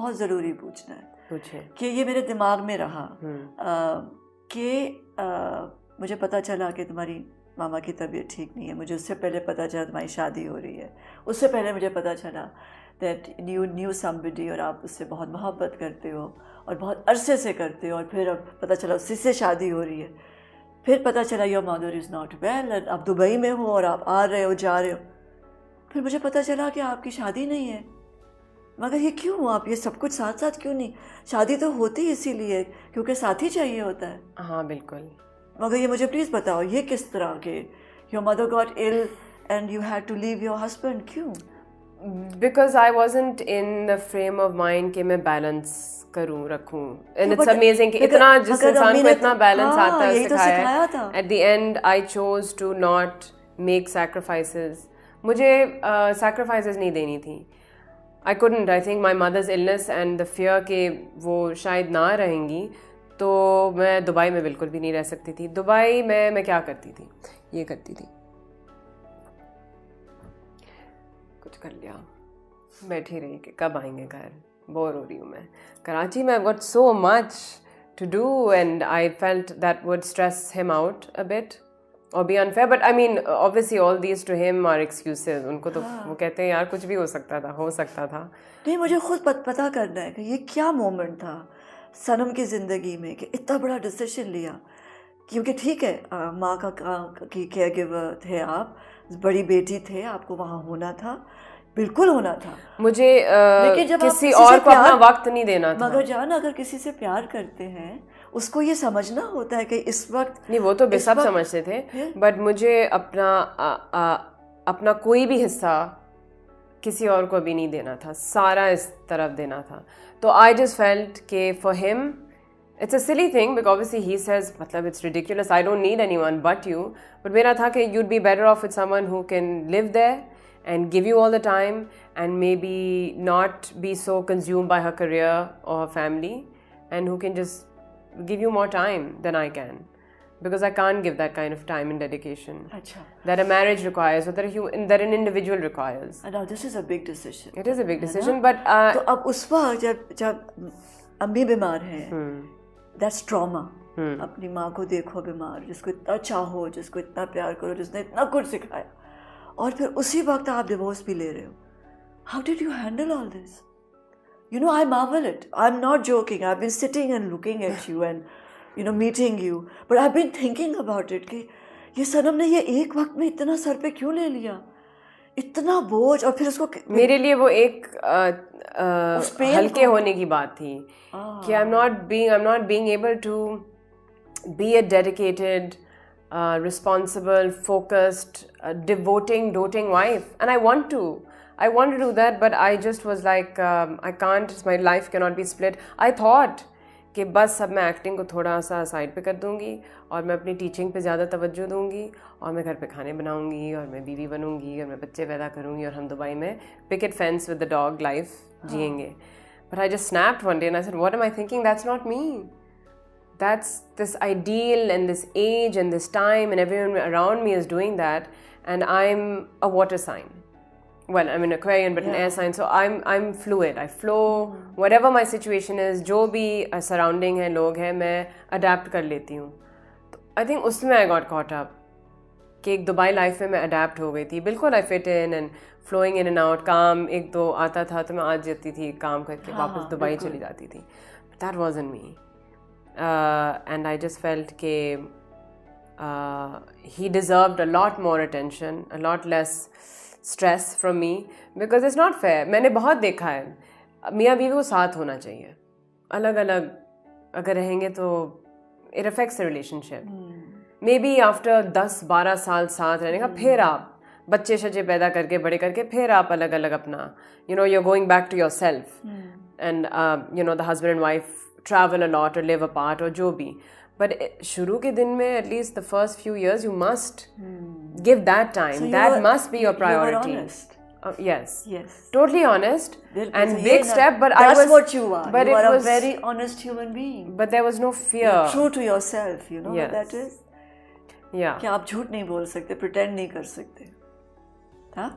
बहुत ज़रूरी पूछना है। पूछे कि ये मेरे दिमाग में रहा कि मुझे पता चला कि तुम्हारी मामा की तबीयत ठीक नहीं है। मुझे उससे पहले पता चला तुम्हारी शादी हो रही है। उससे पहले मुझे पता चला दैट यू न्यू समबडी और आप उससे बहुत मोहब्बत करते हो और बहुत अरसे से करते हो, और फिर अब पता चला उसी से शादी हो रही है। फिर पता चला your mother is not well, आप दुबई में हो और आप आ रहे हो जा रहे हो। फिर मुझे पता चला कि आपकी शादी नहीं है। मगर ये क्यों, आप ये सब कुछ साथ साथ क्यों नहीं? शादी तो होती इसीलिए क्योंकि साथी चाहिए होता है। हाँ बिल्कुल। मगर ये मुझे प्लीज़ बताओ, ये किस तरह के your mother got ill and you had to leave your husband, क्यों? Because I wasn't in the frame of mind कि मैं बैलेंस करूँ रखूँ, and it's amazing कि इतना जिस इंसान को इतना बैलेंस आता है सिखाया है। At the end I chose to not make sacrifices. मुझे sacrifices नहीं देनी थी। I couldn't. I think my mother's illness and the fear कि वो शायद ना रहेंगी, तो मैं दुबई में बिल्कुल भी नहीं रह सकती थी। दुबई में मैं क्या करती थी, ये करती थी, कुछ कर लिया, बैठी रही कि कब आएंगे घर, बोर हो रही हूँ मैं। कराची में I've got so much to do and I felt that would stress him out a bit or be unfair, but I mean obviously all these to him are excuses. उनको तो वो कहते हैं यार कुछ भी हो सकता था। नहीं, मुझे खुद पता करना है कि ये क्या मोमेंट था सनम की ज़िंदगी में कि इतना बड़ा डिसीजन लिया। क्योंकि ठीक है, माँ की केयर गिवर थे आप, बड़ी बेटी थे, आपको वहाँ होना था, बिल्कुल होना था। मुझे लेकिन जब किसी और को अपना वक्त नहीं देना था। मगर जान, अगर किसी से प्यार करते हैं उसको ये समझना होता है कि इस वक्त नहीं, वो तो सब समझते थे, बट मुझे अपना कोई भी हिस्सा किसी और को भी नहीं देना था, सारा इस तरफ देना था। तो आई जस्ट फेल्ट कि for him it's a silly thing because obviously he says मतलब it's ridiculous, I don't need anyone but you, but मेरा था कि you'd be better off with someone who can live there and give you all the time and maybe not be so consumed by her career or her family, and who can just give you more time than I can, because I can't give that kind of time and dedication that a marriage requires or that an individual requires. And now this is a big decision. It is a big decision, but तो अब उस वक्त जब अम्मी बीमार हैं, that's trauma. अपनी माँ को देखो बीमार, जिसको इतना चाहो, जिसको इतना प्यार करो, जिसने इतना कुछ सिखाया, और फिर उसी वक्त आप डिवोर्स भी ले रहे हो। How did you handle all this? You know, I marvel it. I'm not joking. I've been sitting and looking at you and, you know, meeting you. But I've been thinking about it कि ये सनम ने ये एक वक्त में इतना sir पे क्यों ले लिया, इतना बोझ, और फिर उसको मेरे लिए वो एक हल्के होने की बात थी कि I'm not being able to be a dedicated, responsible, focused, doting wife, and I want to do that, but I just was like I can't, my life cannot be split. I thought कि बस अब मैं acting को थोड़ा सा side पे कर दूँगी और मैं अपनी टीचिंग पे ज़्यादा तवज्जो दूँगी और मैं घर पे खाने बनाऊँगी और मैं बीवी बनूँगी और मैं बच्चे पैदा करूँगी और हम दुबई में picket fence with the dog life जिएंगे. But I just snapped one day and I said, what am I thinking? That's not me. That's this ideal and this age and this time and everyone around me is doing that, and I'm a water sign. Well, I'm an Aquarian but an air sign, so I'm fluid. I flow. Whatever my situation is, जो भी surrounding है, लोग हैं, मैं adapt कर लेती हूँ. तो I think उसमें I got caught up कि एक दुबई लाइफ में मैं adapt हो गई थी. बिल्कुल I fit in and flowing in and out. काम एक दो आता था तो मैं आ जाती थी, काम करके वापस दुबई चली जाती थी. But that wasn't me. And I just felt कि he deserved a lot more attention, a lot less stress from me, because it's not fair. मैंने बहुत देखा है मियाँ बीवी को साथ होना चाहिए, अलग अलग अगर रहेंगे तो it affects the relationship. Maybe after 10-12 साल साथ रहने का फिर आप बच्चे शच्चे पैदा करके बड़े करके फिर आप अलग अलग अपना, you know, you're going back to yourself, and you know, the husband and wife travel a lot or live apart or जो भी. But शुरू के दिन में, at least the first few years, you must give that time. So that must be your priority. You were honest. Yes. Totally honest. And big step, but that's what you are. But you are a very honest human being. But there was no fear. You're true to yourself. You know what that is? Yeah. कि आप झूठ नहीं बोल सकते, pretend नहीं कर सकते. हाँ?